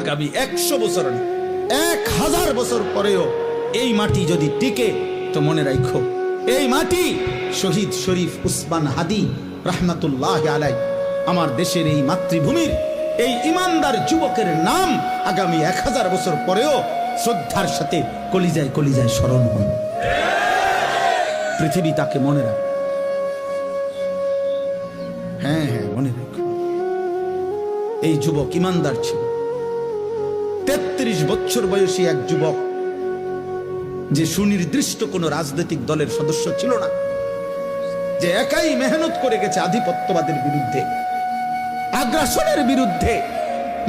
আগামী 100 বছর, 1000 বছর পরেও এই মাটি যদি টিকে, তো মনে রাখো এই মাটি শহীদ শরীফ উসমান হাদি রহমাতুল্লাহ আলাইহি আমার দেশের এই মাতৃভূমির এই ইমানদার যুবকের নাম আগামী 1000 বছর পরেও শ্রদ্ধার সাথে কলিজায় কলিজায় স্মরণ হয়। পৃথিবী তাকে মনে রাখে। হ্যাঁ হ্যাঁ, মনে রাখো এই যুবক ইমানদার ছিল। 33 বছর বয়সী এক যুবক, যে সুনির্দিষ্ট কোন রাজনৈতিক দলের সদস্য ছিল না, যে একাই মেহনত করে গেছে আধিপত্যবাদের বিরুদ্ধে, আগ্রাসনের বিরুদ্ধে,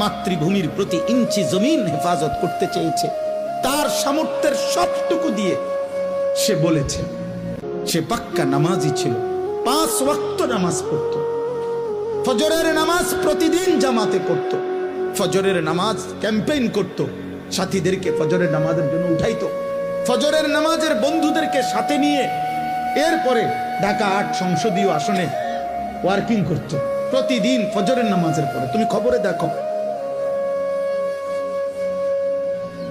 মাতৃভূমির প্রতি ইঞ্চি জমিন হেফাজত করতে চেয়েছে। তার সামর্থ্যের সবটুকু দিয়ে সে বলেছে, সে পাক্কা নামাজি ছিল, 5 ওয়াক্ত নামাজ পড়ত, ফজরের নামাজ প্রতিদিন জামাতে পড়ত, ফজরের নামাজ ক্যাম্পেইন করত, সাথীদেরকে ফজরের নামাজের জন্য উঠাইতো, ফজরের নামাজের বন্ধুদেরকে সাথে নিয়ে এরপরে ঢাকা 8 সংসদীয় আসনে ওয়ার্কিং করত প্রতিদিন ফজরের নামাজের পরে। তুমি খবরে দেখো,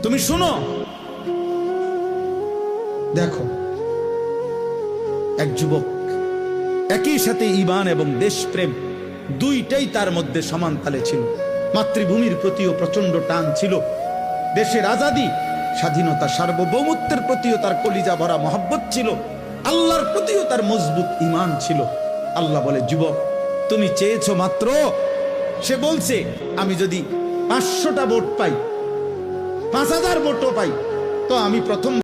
তুমি শুনো, দেখো এক যুবক, একই সাথে ঈমান এবং দেশপ্রেম দুইটাই তার মধ্যে সমান তালে ছিল। মাতৃভূমির প্রতিও প্রচন্ড টান ছিল, দেশের আজাদি স্বাধীনতা সার্বভৌমত্বের প্রতিও তার কলিজা ভরা মহব্বত ছিল, আল্লাহর প্রতিও তার মজবুত ঈমান ছিল। আল্লাহ বলে, যুবক তুমি চেয়েছো মাত্র, সে বলছে আমি যদি 500টা ভোট পাই, 5000 ভোটও পাই, তো আমি প্রথম